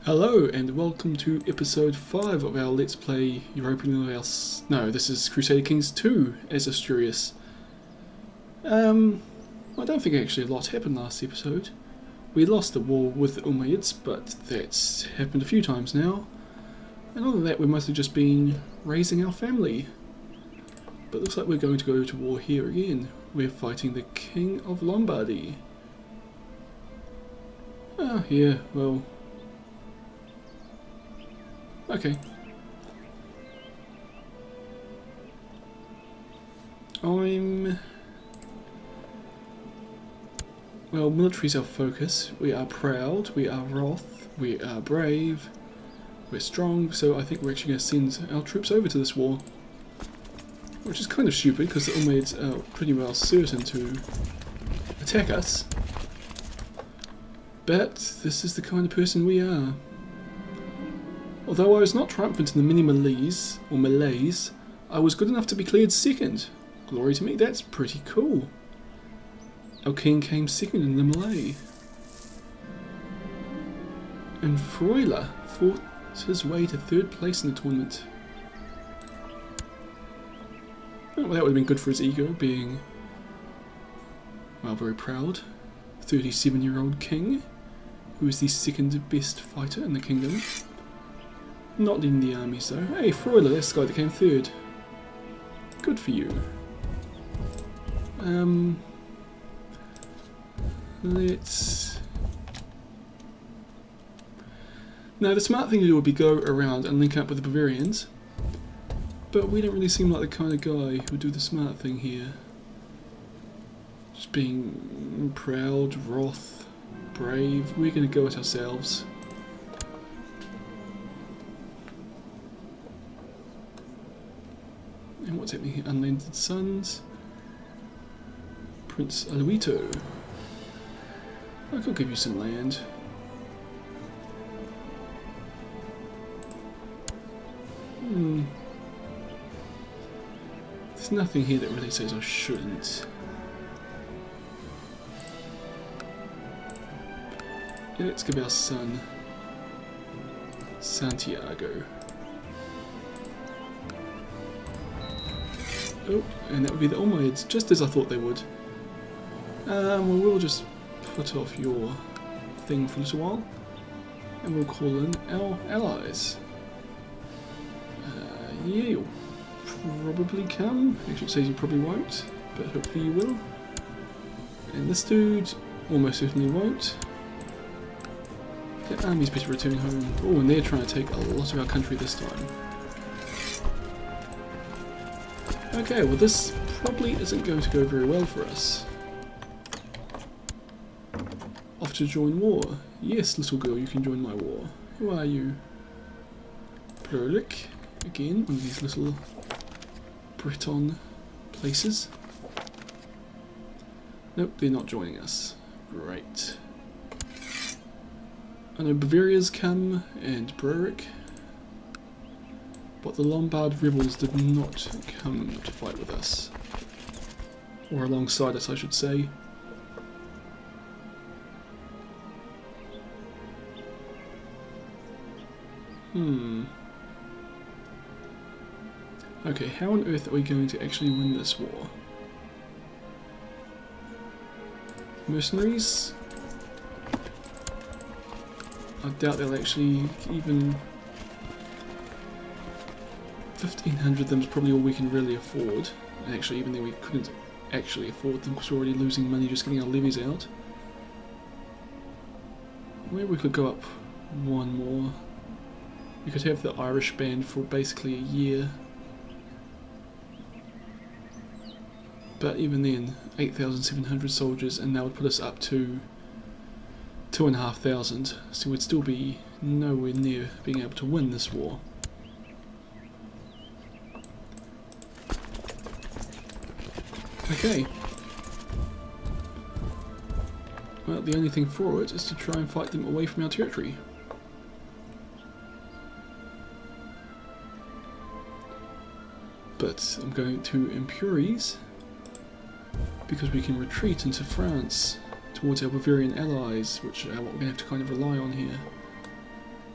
Hello and welcome to episode 5 of our Let's Play this is Crusader Kings 2 as Asturias. I don't think actually a lot happened last episode. We lost the war with the Ummayads, but that's happened a few times now. And other than that, we've mostly just been raising our family. But looks like we're going to go to war here again. We're fighting the King of Lombardy. Ah, yeah, well... okay. Well, military's our focus. We are proud, we are wroth, we are brave, we're strong, so I think we're actually going to send our troops over to this war. Which is kind of stupid, because the Ummayyads are pretty well certain to attack us. But this is the kind of person we are. Although I was not triumphant in the mini-Malays, I was good enough to be cleared second. Glory to me, that's pretty cool. Our king came second in the Malay. And Freuler fought his way to third place in the tournament. Oh, well, that would have been good for his ego, being, well, very proud. 37-year-old king, who is the second best fighter in the kingdom. Not in the armies though. Hey, Freuler, that's the guy that came third. Good for you. Let's... Now, the smart thing to do would be go around and link up with the Bavarians. But we don't really seem like the kind of guy who would do the smart thing here. Just being proud, wroth, brave. We're going to go it ourselves. And what's happening here? Unlanded sons. Prince Aluito. I could give you some land. There's nothing here that really says I shouldn't. And let's give our son Santiago. Oh, and that would be the Ummayyads, just as I thought they would. Well, we'll just put off your thing for a little while, and we'll call in our allies. Yeah, you'll probably come. Actually, it says you probably won't, but hopefully you will. And this dude almost certainly won't. The army's better returning home. Oh, and they're trying to take a lot of our country this time. Okay, well this probably isn't going to go very well for us. Off to join war. Yes, little girl, you can join my war. Who are you? Pluric. Again, one of these little Breton places. Nope, they're not joining us. Great. I know Bavaria's come, and Bruric. But the Lombard rebels did not come to fight with us. Or alongside us, I should say. Okay, how on earth are we going to actually win this war? Mercenaries? I doubt they'll actually even... 1,500 of them is probably all we can really afford. And actually, even then we couldn't actually afford them because we're already losing money just getting our levies out. Maybe we could go up one more. We could have the Irish band for basically a year. But even then, 8,700 soldiers, and that would put us up to 2,500. So we'd still be nowhere near being able to win this war. Okay. Well, the only thing for it is to try and fight them away from our territory. But I'm going to Impuries because we can retreat into France towards our Bavarian allies, which are what we're going to have to kind of rely on here.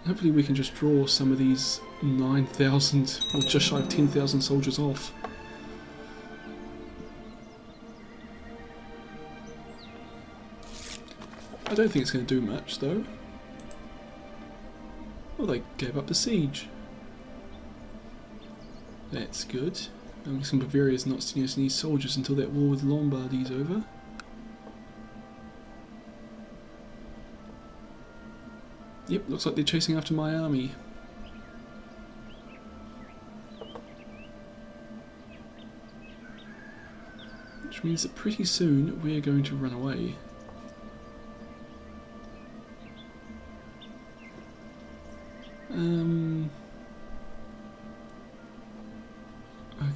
Hopefully we can just draw some of these 9,000 or just shy of 10,000 soldiers off. I don't think it's going to do much though. Well, they gave up the siege. That's good. I'm guessing Bavaria's not sending us any soldiers until that war with Lombardy's over. Yep, looks like they're chasing after my army. Which means that pretty soon we're going to run away.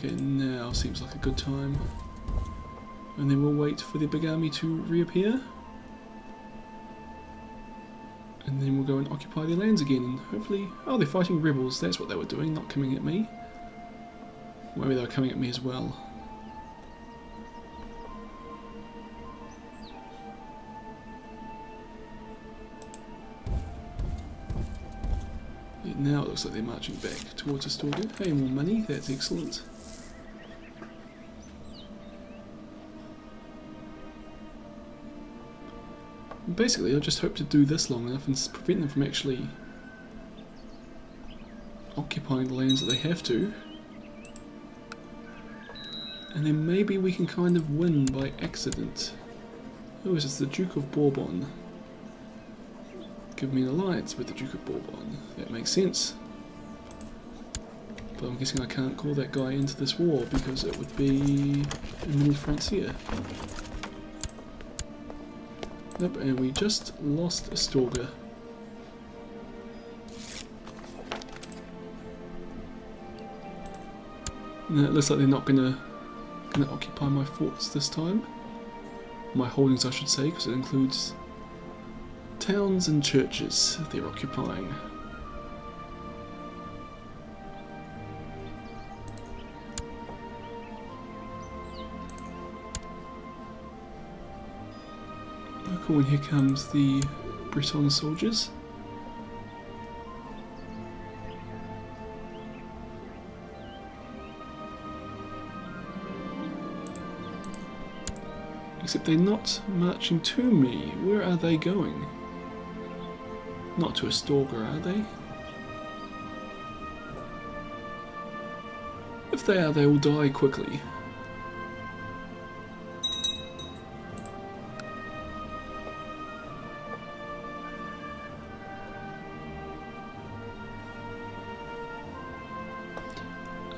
Okay, now seems like a good time. And then we'll wait for the big army to reappear. And then we'll go and occupy their lands again, and hopefully... Oh, they're fighting rebels, that's what they were doing, not coming at me. Maybe they were coming at me as well. Yeah, now it looks like they're marching back towards Astorga. Hey, more money, that's excellent. Basically, I just hope to do this long enough and prevent them from actually occupying the lands that they have to. And then maybe we can kind of win by accident. Oh, is this the Duke of Bourbon? Give me an alliance with the Duke of Bourbon. That makes sense. But I'm guessing I can't call that guy into this war because it would be in Middle Francia. Nope, and we just lost Astorga. No, it looks like they're not gonna occupy my forts this time. My holdings, I should say, because it includes towns and churches they're occupying. Cool, and here comes the Breton soldiers. Except they're not marching to me. Where are they going? Not to Astorga, are they? If they are, they will die quickly.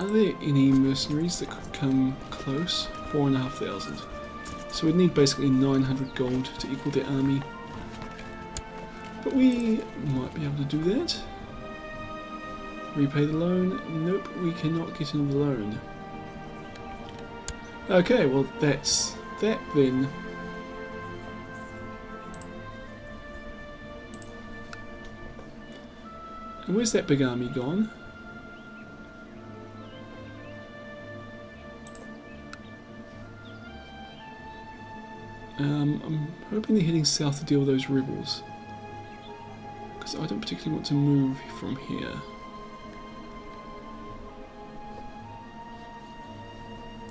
Are there any mercenaries that could come close? 4,500. So we'd need basically 900 gold to equal their army. But we might be able to do that. Repay the loan? Nope, we cannot get another loan. Okay, well that's that then. And where's that big army gone? I'm hoping they're heading south to deal with those rebels, because I don't particularly want to move from here.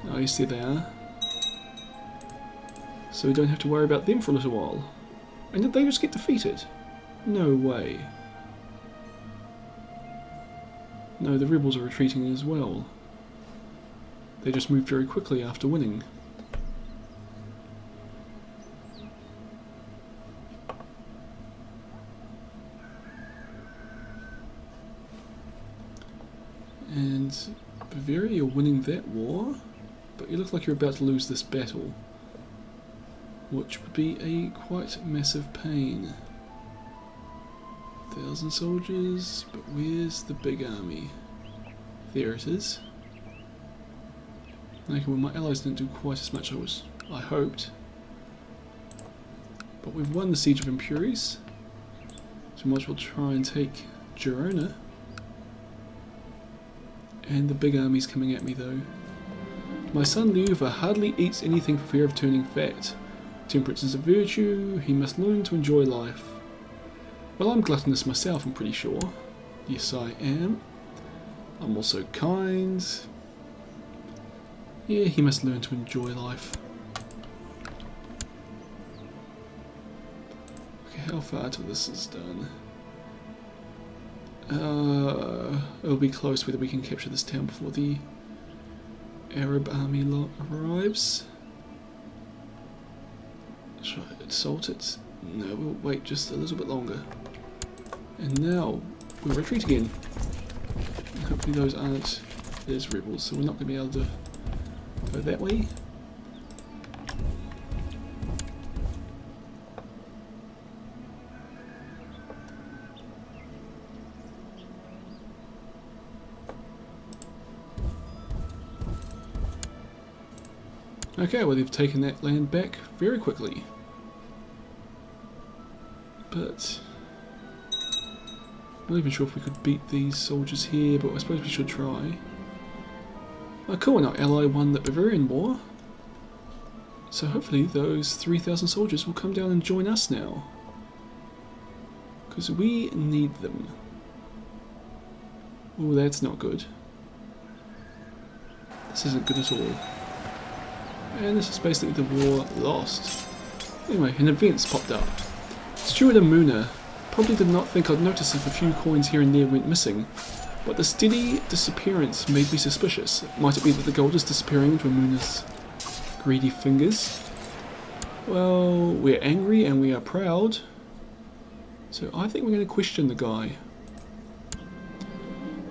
Oh, you see they are. So we don't have to worry about them for a little while. And did they just get defeated? No way. No, the rebels are retreating as well. They just moved very quickly after winning. And Bavaria, you're winning that war, but you look like you're about to lose this battle, which would be a quite massive pain. 1,000 soldiers, but where's the big army? There it is. Okay, well my allies didn't do quite as much as I hoped, but we've won the Siege of Imperius, so we might as well try and take Girona. And the big army's coming at me though. My son Liuva hardly eats anything for fear of turning fat. Temperance is a virtue, he must learn to enjoy life. Well, I'm gluttonous myself, I'm pretty sure. Yes, I am. I'm also kind. Yeah, he must learn to enjoy life. Okay, how far till this is done? It'll be close whether we can capture this town before the Arab army arrives. Should I assault it? No, we'll wait just a little bit longer. And now we'll retreat again. And hopefully those aren't as rebels, so we're not going to be able to go that way. Okay, well they've taken that land back very quickly. But I'm not even sure if we could beat these soldiers here, but I suppose we should try. Oh cool, and our ally won the Bavarian War. So hopefully those 3,000 soldiers will come down and join us now. Because we need them. Oh, that's not good. This isn't good at all. And this is basically the war lost. Anyway, an event's popped up. Stuart and Muna probably did not think I'd notice if a few coins here and there went missing, but the steady disappearance made me suspicious. Might it be that the gold is disappearing into Muna's greedy fingers? Well, we're angry and we are proud, so I think we're going to question the guy.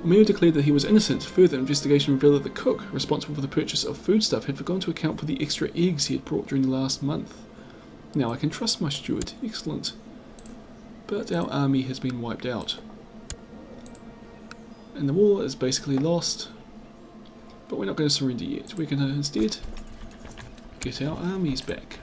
Ummayad declared that he was innocent. Further investigation revealed that the cook, responsible for the purchase of foodstuff, had forgotten to account for the extra eggs he had brought during the last month. Now I can trust my steward. Excellent. But our army has been wiped out. And the war is basically lost. But we're not going to surrender yet. We're going to instead get our armies back.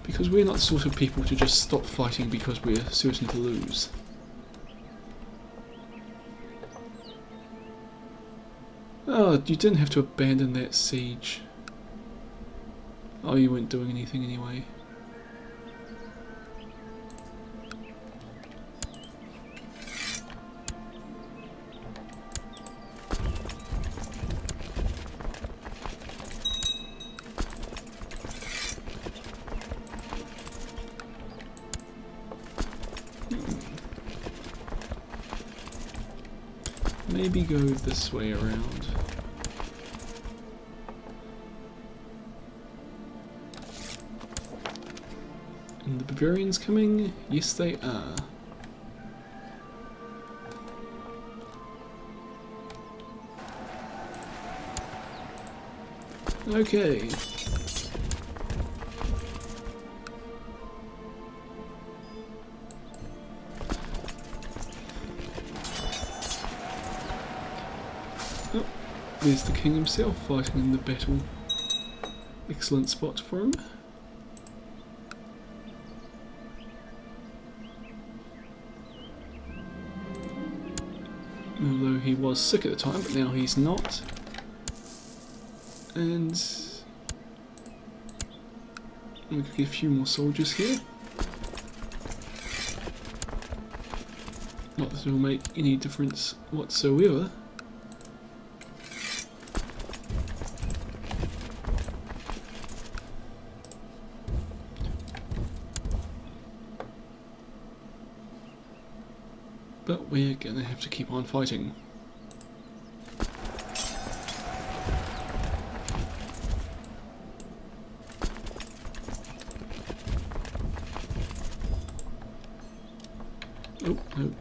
Because we're not the sort of people to just stop fighting because we're certain to lose. Oh, you didn't have to abandon that siege. Oh, you weren't doing anything anyway. Maybe go this way around. And the Bavarians coming? Yes, they are. Okay. Oh, there's the king himself fighting in the battle. Excellent spot for him. Although he was sick at the time, but now he's not. And we could get a few more soldiers here. Not that it will make any difference whatsoever. But we're gonna have to keep on fighting. Oh, nope.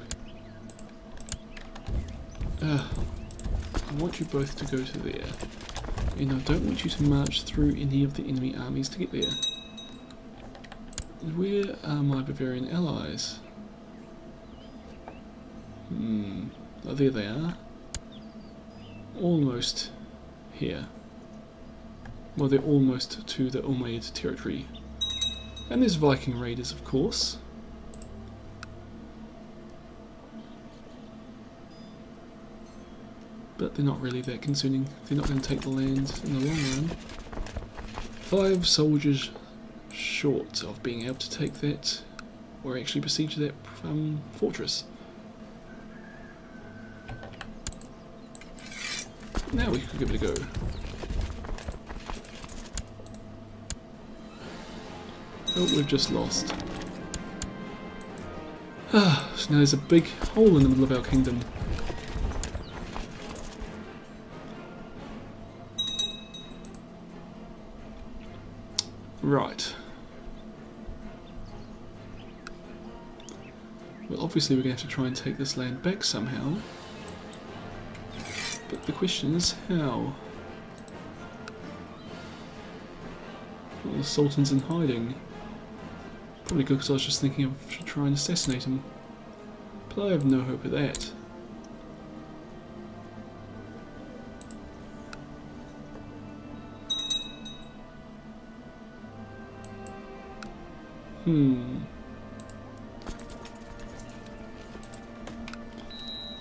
I want you both to go to there. And I don't want you to march through any of the enemy armies to get there. Where are my Bavarian allies? Oh, there they are. Almost here. Well, they're almost to the Ummayad territory. And there's Viking raiders, of course. But they're not really that concerning. They're not going to take the land in the long run. 5 soldiers short of being able to take that, or actually besiege that fortress. Now we could give it a go. Oh, we've just lost. Ah, so now there's a big hole in the middle of our kingdom. Right. Well, obviously we're going to have to try and take this land back somehow. But the question is how? Well, the Sultan's in hiding. Probably good because I was just thinking I should try and assassinate him. But I have no hope of that.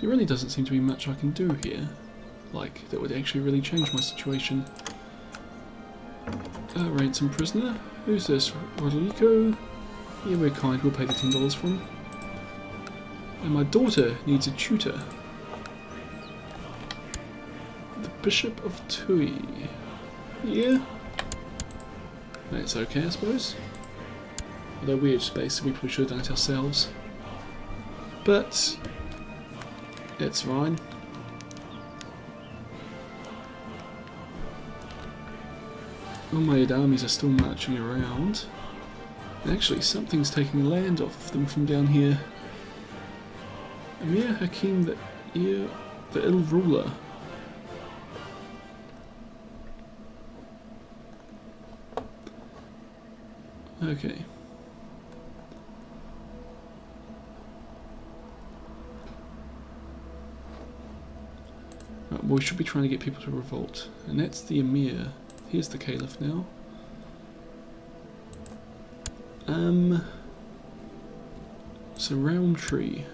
There really doesn't seem to be much I can do here. Like, that would actually really change my situation. Ransom prisoner. Who's this? Rodrigo? Yeah, we're kind, we'll pay the $10 for him. And my daughter needs a tutor. The Bishop of Tui. Yeah. That's okay, I suppose. Although weird space, we probably should have done it ourselves. But it's fine. Ummayad armies are still marching around. And actually, something's taking land off them from down here. Amir Hakim, the ill ruler. Okay. Right, well, we should be trying to get people to revolt. And that's the Emir. Here's the Caliph now. So Roundtree.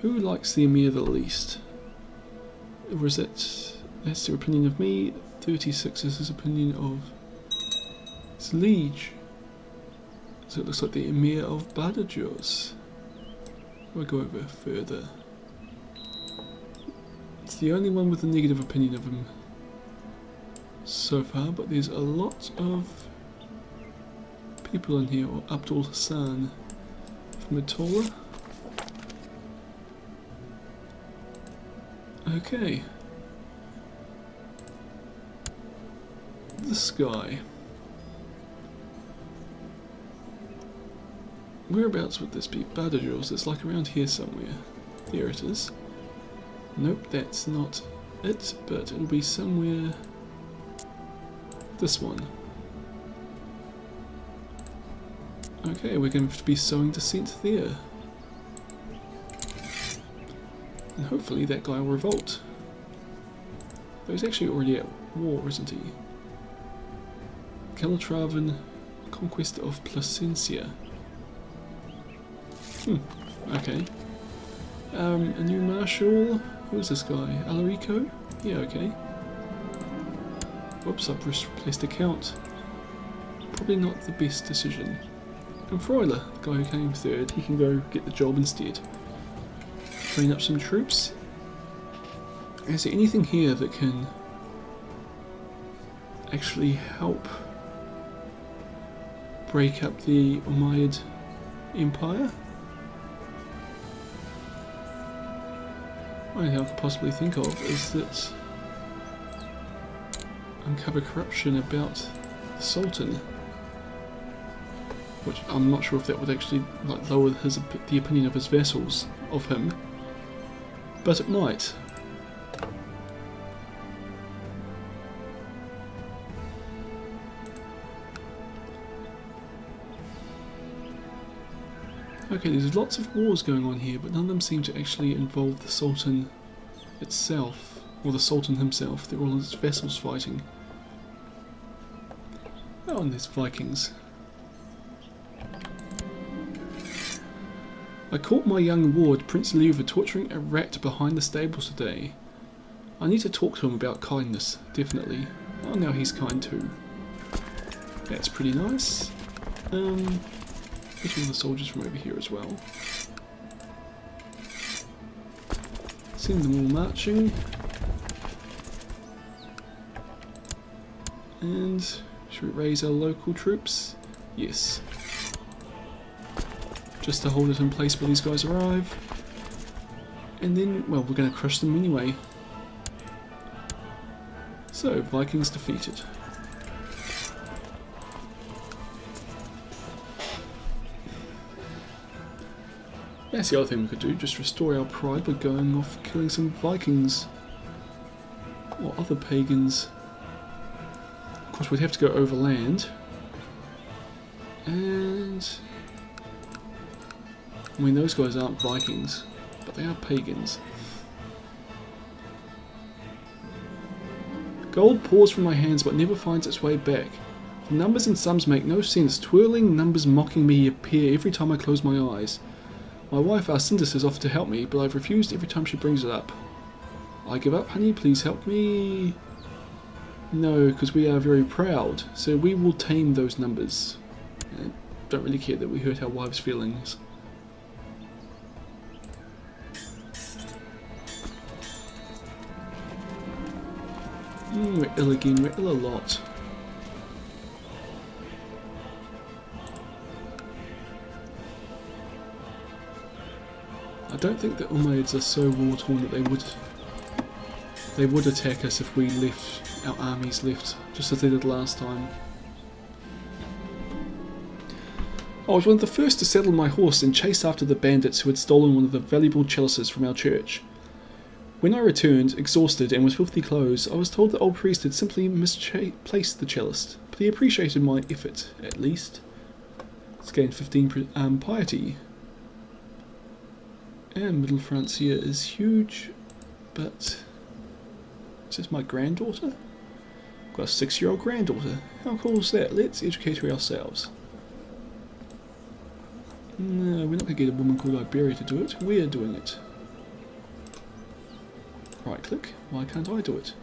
Who likes the Emir the least? Or is that... That's their opinion of me. 36 is his opinion of... It's Liege. So it looks like the Emir of Badajoz. We'll go over further. It's the only one with a negative opinion of him so far, but there's a lot of people in here. Or Abdul Hassan from Atola. Okay. This guy. Whereabouts would this be? Badajoz. It's like around here somewhere. There it is. Nope, that's not it, but it'll be somewhere... This one. Okay, we're going to be sowing dissent there. And hopefully that guy will revolt. Though he's actually already at war, isn't he? Calatravan, conquest of Plasencia. Okay. A new marshal. Who's this guy? Alarico? Yeah, okay. Whoops, I've replaced a count. Probably not the best decision. And Freuler, the guy who came third, he can go get the job instead. Train up some troops. Is there anything here that can actually help break up the Ummayad Empire? The only thing I could possibly think of is that uncover corruption about the Sultan, which I'm not sure if that would actually lower the opinion of his vassals of him, but it might. Okay, there's lots of wars going on here, but none of them seem to actually involve the Sultan itself, or the Sultan himself. They're all his vassals fighting. Oh, and there's Vikings. I caught my young ward, Prince Liuva, torturing a rat behind the stables today. I need to talk to him about kindness, definitely. Oh, now he's kind too. That's pretty nice. Get all the soldiers from over here as well. Send them all marching. And should we raise our local troops? Yes. Just to hold it in place while these guys arrive. And then, well, we're going to crush them anyway. So, Vikings defeated. That's the other thing we could do, just restore our pride by going off killing some Vikings. Or other pagans. Of course, we'd have to go overland. And I mean, those guys aren't Vikings, but they are pagans. Gold pours from my hands but never finds its way back. The numbers and sums make no sense. Twirling numbers mocking me appear every time I close my eyes. My wife Arcindus has offered to help me, but I've refused every time she brings it up. I give up, honey, please help me. No, because we are very proud, so we will tame those numbers. I don't really care that we hurt our wives' feelings. We're ill again, we're ill a lot. I don't think the Ummayyads are so war-torn that they would attack us if we left, our armies left, just as they did last time. I was one of the first to saddle my horse and chase after the bandits who had stolen one of the valuable chalices from our church. When I returned, exhausted and with filthy clothes, I was told the old priest had simply misplaced the chalice, but he appreciated my effort, at least. It's gained 15 piety. And Middle Francia is huge, but is this my granddaughter? I've got a 6-year-old granddaughter. How cool is that? Let's educate her ourselves. No, we're not going to get a woman called Iberia to do it. We're doing it. Right click. Why can't I do it?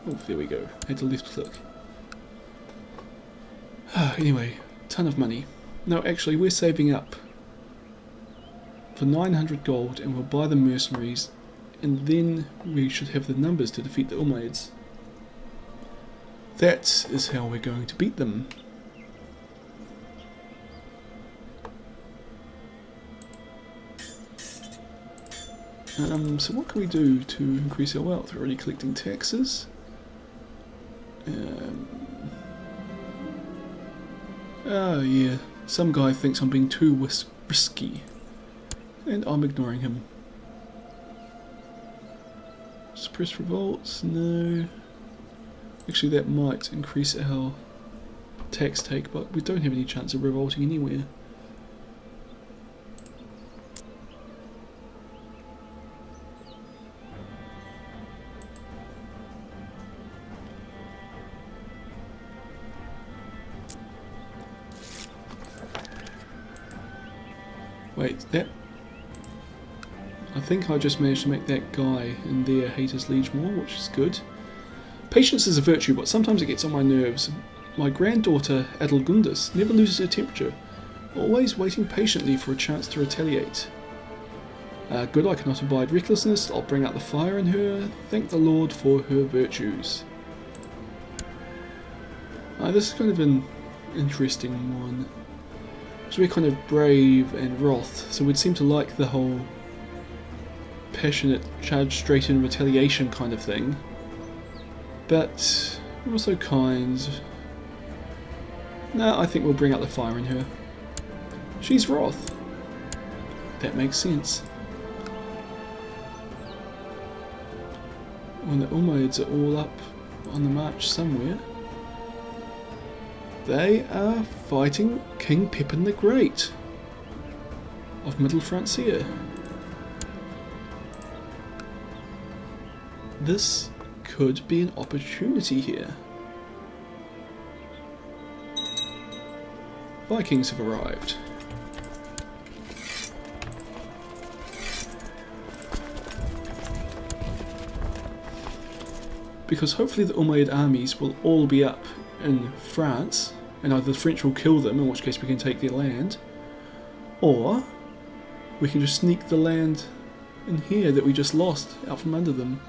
Oh, there we go. Had to left click. Anyway, ton of money. No, actually, we're saving up for 900 gold, and we'll buy the mercenaries, and then we should have the numbers to defeat the Ummayyads. That is how we're going to beat them. So what can we do to increase our wealth? We're already collecting taxes. Yeah, some guy thinks I'm being too risky, and I'm ignoring him. Suppress revolts? No. Actually, that might increase our tax take, but we don't have any chance of revolting anywhere. Wait, that... I think I just managed to make that guy in there hate his liege more, which is good. Patience is a virtue, but sometimes it gets on my nerves. My granddaughter, Adelgundis, never loses her temperature, always waiting patiently for a chance to retaliate. Good, I cannot abide recklessness. I'll bring out the fire in her. Thank the Lord for her virtues. This is kind of an interesting one. So we're kind of brave and wrath, so we'd seem to like the whole passionate, charge straight in retaliation kind of thing. But we're also kind. No, I think we'll bring out the fire in her. She's wrath. That makes sense. When the Ummayyads are all up on the march somewhere, they are fighting King Pippin the Great of Middle Francia. This could be an opportunity here. Vikings have arrived. Because hopefully the Umayyad armies will all be up in France, and either the French will kill them, in which case we can take their land, or we can just sneak the land in here that we just lost out from under them.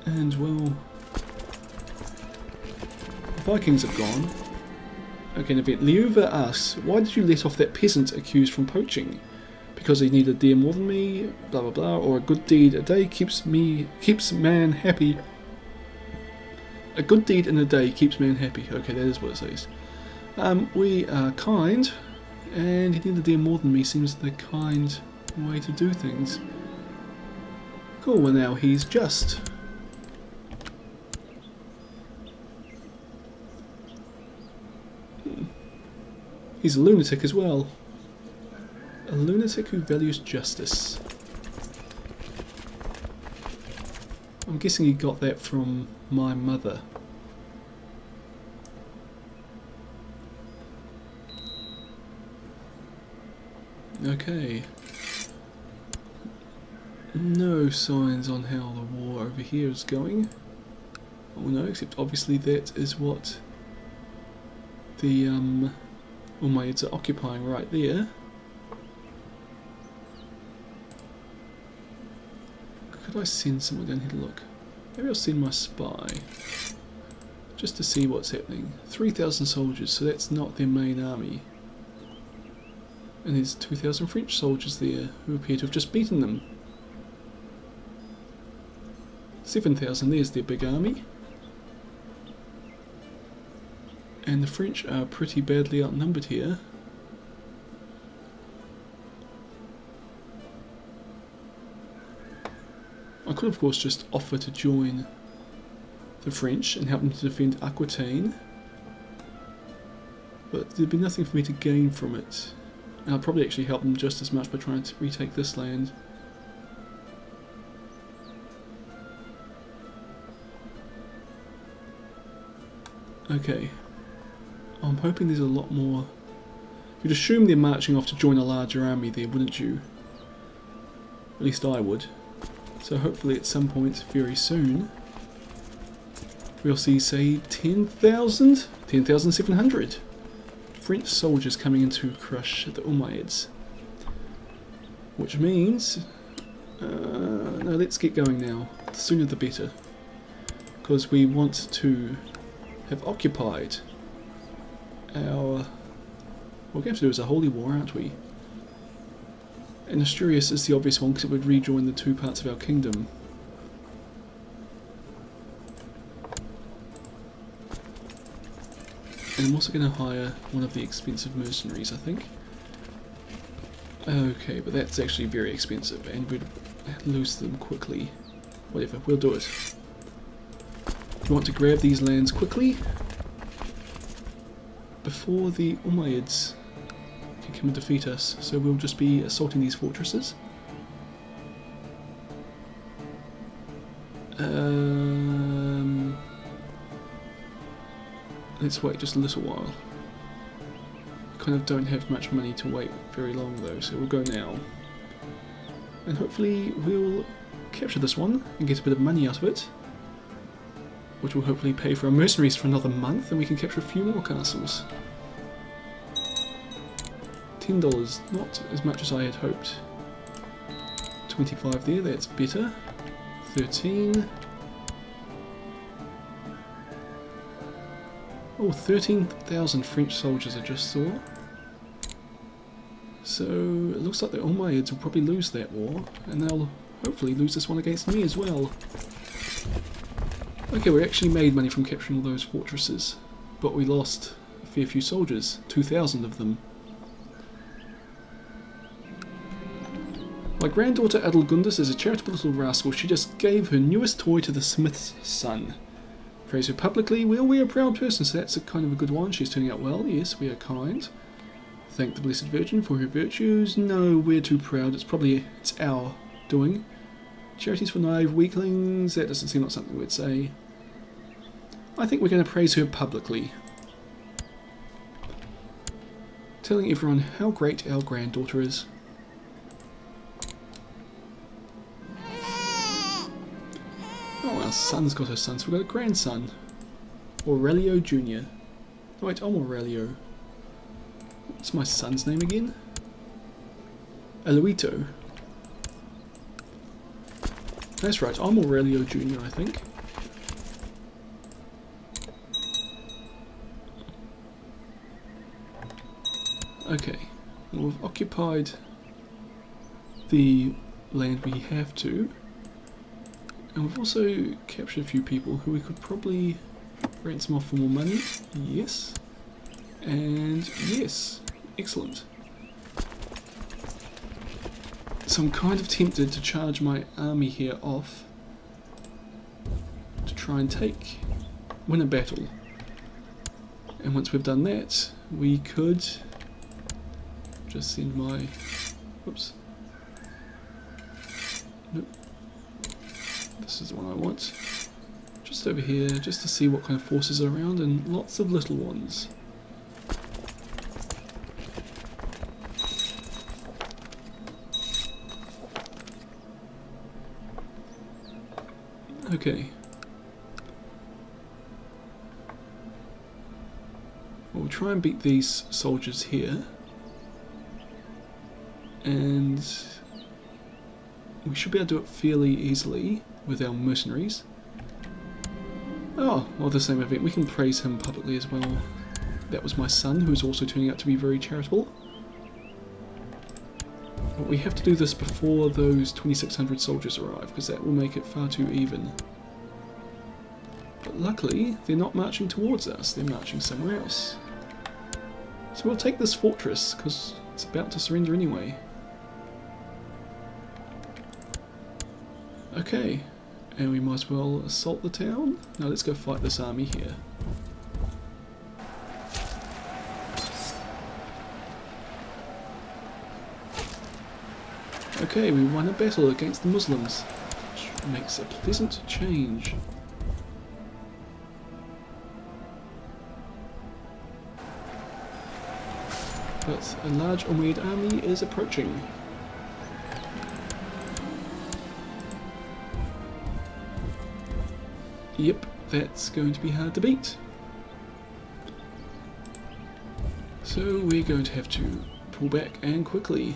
And well, the Vikings have gone. Okay, an event. Liuva asks, why did you let off that peasant accused from poaching? Because he needed a deer more than me, blah blah blah, or a good deed a day keeps man happy. A good deed in a day keeps man happy. Okay, that is what it says. We are kind, and he needed a deer more than me seems the kind way to do things. Cool, well now he's just. He's a lunatic as well. A lunatic who values justice. I'm guessing he got that from my mother. Okay. No signs on how the war over here is going. Oh no, except obviously that is what the Ummayyads are occupying right there. Could I send someone down here to look? Maybe I'll send my spy. Just to see what's happening. 3,000 soldiers, so that's not their main army. And there's 2,000 French soldiers there who appear to have just beaten them. 7,000, there's their big army. And the French are pretty badly outnumbered here. I could of course just offer to join the French and help them to defend Aquitaine, but there'd be nothing for me to gain from it, and I'll probably actually help them just as much by trying to retake this land. Okay, I'm hoping there's a lot more. You'd assume they're marching off to join a larger army there, wouldn't you? At least I would. So hopefully at some point very soon we'll see, say, 10,000? 10,700 French soldiers coming in to crush the Ummayyads. Which means... no, let's get going now. The sooner the better. Because we want to have occupied our... What we're going to have to do is a holy war, aren't we? And Asturias is the obvious one because it would rejoin the two parts of our kingdom. And I'm also going to hire one of the expensive mercenaries, I think. Okay, but that's actually very expensive and we'd lose them quickly. Whatever, we'll do it. We want to grab these lands quickly before the Ummayyads can come and defeat us, so we'll just be assaulting these fortresses. Let's wait just a little while. Kind of don't have much money to wait very long though, so we'll go now. And hopefully we'll capture this one and get a bit of money out of it, which will hopefully pay for our mercenaries for another month, and we can capture a few more castles. $10, not as much as I had hoped. 25 there, that's better. 13. Oh, 13,000 French soldiers I just saw. So it looks like the Ummayyads will probably lose that war, and they'll hopefully lose this one against me as well. Okay, we actually made money from capturing all those fortresses, but we lost a fair few soldiers, 2,000 of them. My granddaughter Adelgundis is a charitable little rascal. She just gave her newest toy to the smith's son. Praise her publicly. Well, we're a proud person, so that's a kind of a good one. She's turning out well. Yes, we are kind. Thank the Blessed Virgin for her virtues. No, we're too proud. It's our doing. Charities for naive weaklings. That doesn't seem like something we'd say. I think we're going to praise her publicly, telling everyone how great our granddaughter is. Oh well. our son's got a son, so we've got a grandson. Aurelio Jr. Oh wait, I'm Aurelio. What's my son's name again? Eloito. That's right, I'm Aurelio Jr. I think. Okay, well, we've occupied the land we have to, and we've also captured a few people who we could probably ransom off for more money. Yes, and yes, excellent. So I'm kind of tempted to charge my army here off to try and win a battle, and once we've done that, we could just send my, whoops, nope, this is the one I want, just over here, just to see what kind of forces are around, and lots of little ones. Okay. We'll try and beat these soldiers here. And we should be able to do it fairly easily with our mercenaries. Oh, well, the same event. We can praise him publicly as well. That was my son, who's also turning out to be very charitable. But we have to do this before those 2,600 soldiers arrive, because that will make it far too even. But luckily, they're not marching towards us, they're marching somewhere else. So we'll take this fortress, because it's about to surrender anyway. Okay, and we might as well assault the town. Now let's go fight this army here. Okay, we won a battle against the Muslims, which makes a pleasant change. But a large Ummayad army is approaching. Yep, that's going to be hard to beat. So we're going to have to pull back, and quickly.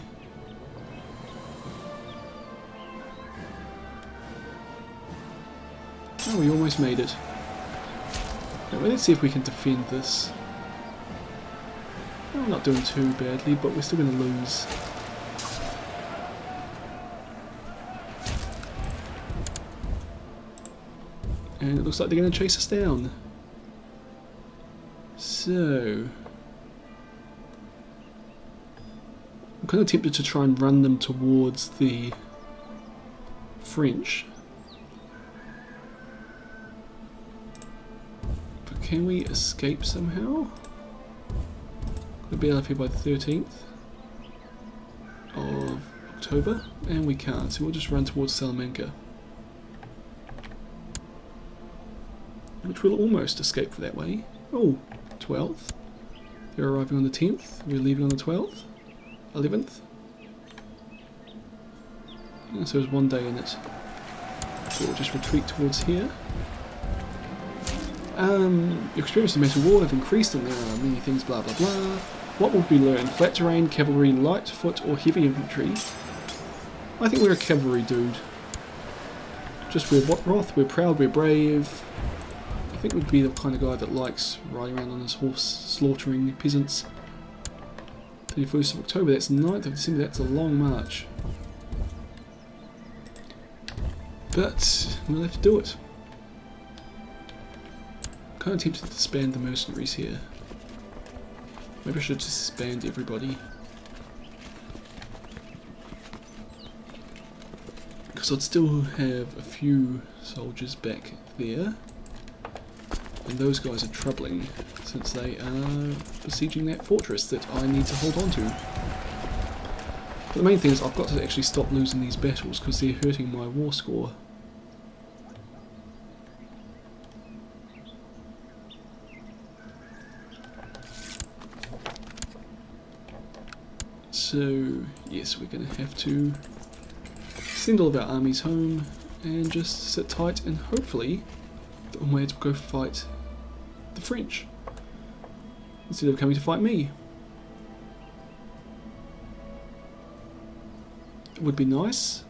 Oh, we almost made it. Now, let's see if we can defend this. Well, we're not doing too badly, but we're still going to lose. And it looks like they're going to chase us down. So I'm kind of tempted to try and run them towards the French. But can we escape somehow? We'll be out of here by the 13th of October, and we can't, so we'll just run towards Salamanca. Which we'll almost escape for that way. Oh, 12th. They're arriving on the 10th. We're leaving on the 12th. 11th. And so there's one day in it. So we'll just retreat towards here. Your experience in metal war have increased, and there are many things, blah blah blah. What will we learn? Flat terrain, cavalry, light foot, or heavy infantry? I think we're a cavalry dude. Just we're Wroth, we're proud, we're brave. I think we'd be the kind of guy that likes riding around on his horse, slaughtering peasants. 31st of October, that's 9th of December, that's a long march. But we'll have to do it. I'm kind of tempted to disband the mercenaries here. Maybe I should just disband everybody. Because I'd still have a few soldiers back there. And those guys are troubling, since they are besieging that fortress that I need to hold on to. But the main thing is I've got to actually stop losing these battles, because they're hurting my war score. So, yes, we're going to have to send all of our armies home and just sit tight, and hopefully the Ummayyads will go fight the French instead of coming to fight me. It would be nice,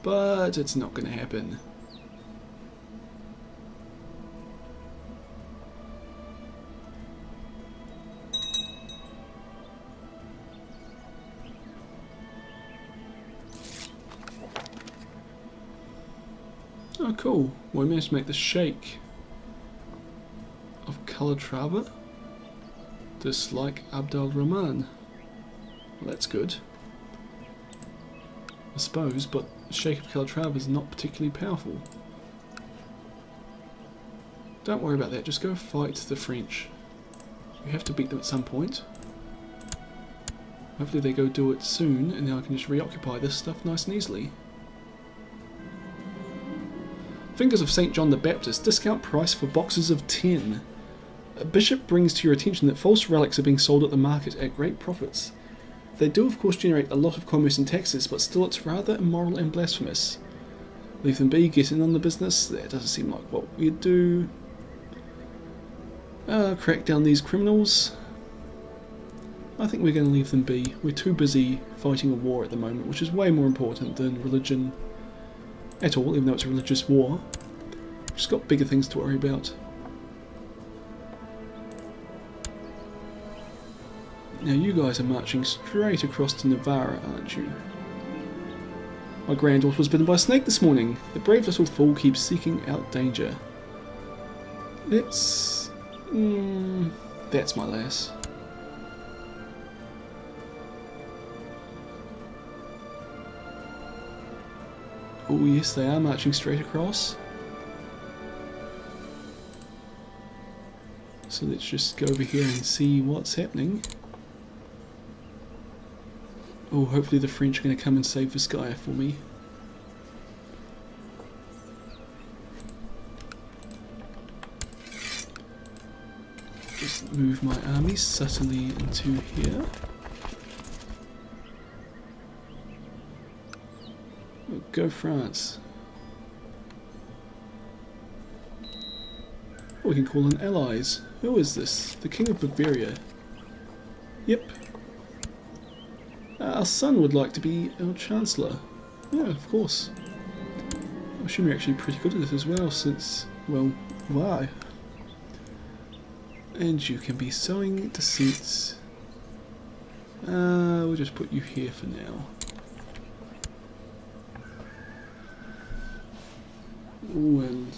but it's not going to happen. Oh cool, well, we managed to make the Sheikh of Calatrava dislike Abd al-Rahman. Well, that's good, I suppose, but the Sheikh of Calatrava is not particularly powerful. Don't worry about that, just go fight the French. You have to beat them at some point. Hopefully they go do it soon, and then I can just reoccupy this stuff nice and easily. Fingers of St. John the Baptist, discount price for boxes of 10. A bishop brings to your attention that false relics are being sold at the market at great profits. They do of course generate a lot of commerce and taxes, but still it's rather immoral and blasphemous. Leave them be, get in on the business, that doesn't seem like what we'd do. Crack down these criminals. I think we're going to leave them be. We're too busy fighting a war at the moment, which is way more important than religion at all, even though it's a religious war. We've just got bigger things to worry about. Now you guys are marching straight across to Navarra, aren't you? My granddaughter was bitten by a snake this morning. The brave little fool keeps seeking out danger. Let's... that's my lass. Oh yes, they are marching straight across. So let's just go over here and see what's happening. Oh, hopefully the French are going to come and save Vizcaya for me. Just move my army subtly into here. Oh, go France. Oh, we can call in allies. Who is this? The King of Iberia. Yep. Our son would like to be our Chancellor. Yeah, of course. I assume you're actually pretty good at this as well, since, well, why? And you can be sowing deceits. We'll just put you here for now. Ooh, and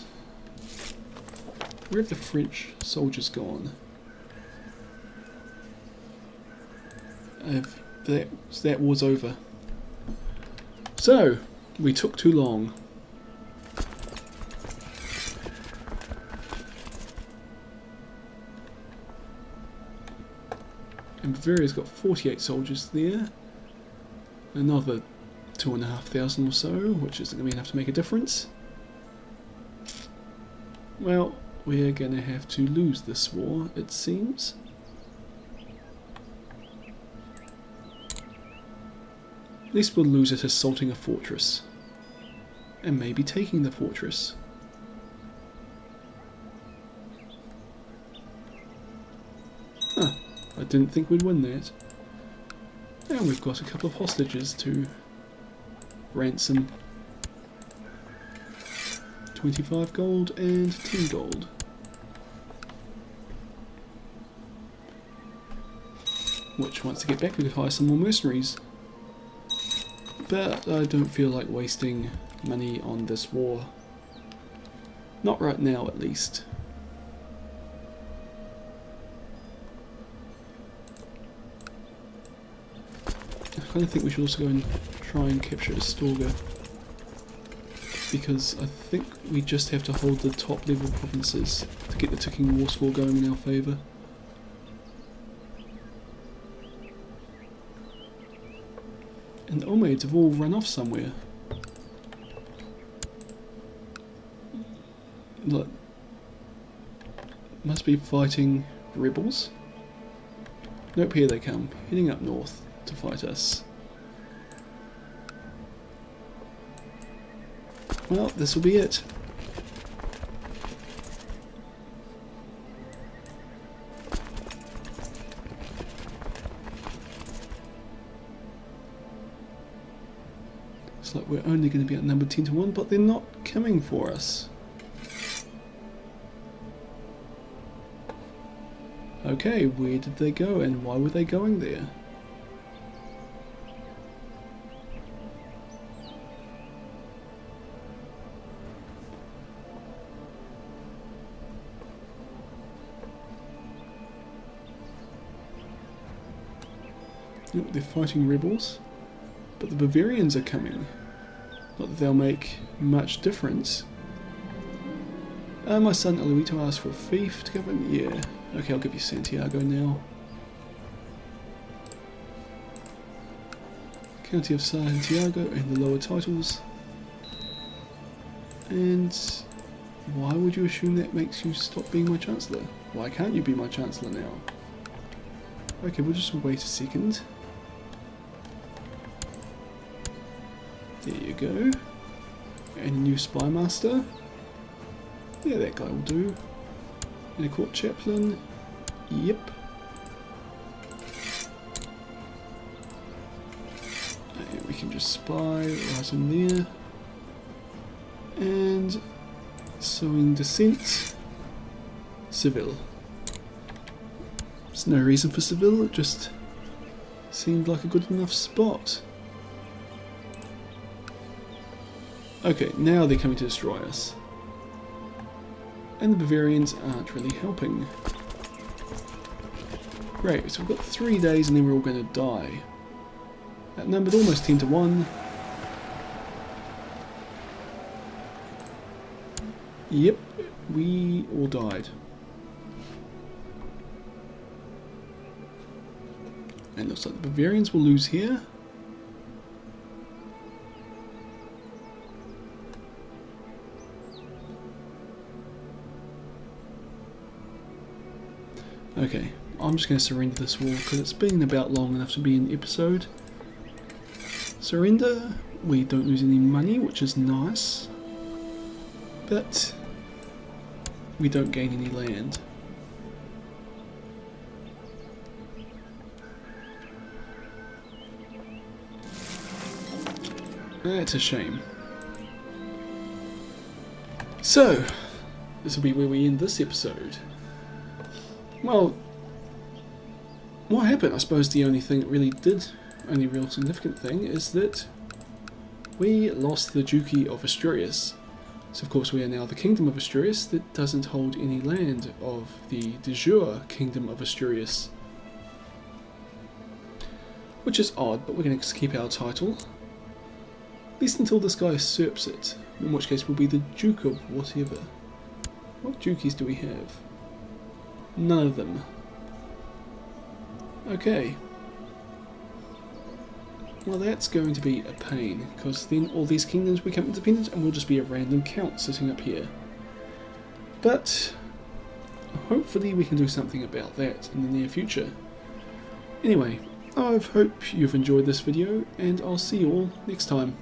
where have the French soldiers gone? That war's over. So, we took too long. And Bavaria's got 48 soldiers there. Another 2,500 or so, which isn't going to be enough to make a difference. Well, we're going to have to lose this war, it seems. At least we'll lose it assaulting a fortress. And maybe taking the fortress. Huh, I didn't think we'd win that. And we've got a couple of hostages to ransom. 25 gold and 10 gold. Which, once they get back, we could hire some more mercenaries. But I don't feel like wasting money on this war. Not right now, at least. I kind of think we should also go and try and capture Astorga. Because I think we just have to hold the top level provinces to get the ticking war score going in our favour. And the Ummayyads have all run off somewhere. Look, must be fighting rebels. Nope, here they come, heading up north to fight us. Well, this will be it. It's like we're only going to be outnumbered 10-1, but they're not coming for us. Okay, where did they go and why were they going there? Yep, they're fighting rebels, but the Bavarians are coming. Not that they'll make much difference. My son Eloito asked for a fief to govern. Yeah, okay, I'll give you Santiago now. County of Santiago and the lower titles. And why would you assume that makes you stop being my Chancellor? Why can't you be my Chancellor now? Okay, we'll just wait a second. There you go. And a new spy master. Yeah, that guy will do. And a court chaplain. Yep. And we can just spy right in there. And sowing dissent. Seville. There's no reason for Seville, it just seemed like a good enough spot. Okay, now they're coming to destroy us. And the Bavarians aren't really helping. Great, so we've got 3 days and then we're all going to die. Outnumbered almost 10-1. Yep, we all died. And it looks like the Bavarians will lose here. Okay, I'm just going to surrender this war because it's been about long enough to be an episode. Surrender, we don't lose any money, which is nice, but we don't gain any land. That's a shame. So, this will be where we end this episode. Well, what happened? I suppose the only thing that really only real significant thing is that we lost the Duchy of Asturias. So of course we are now the Kingdom of Asturias that doesn't hold any land of the de jure Kingdom of Asturias. Which is odd, but we're going to keep our title. At least until this guy usurps it, in which case we'll be the Duke of whatever. What duchies do we have? None of them. Okay. Well, that's going to be a pain, because then all these kingdoms become independent and we'll just be a random count sitting up here. But hopefully we can do something about that in the near future. Anyway, I hope you've enjoyed this video, and I'll see you all next time.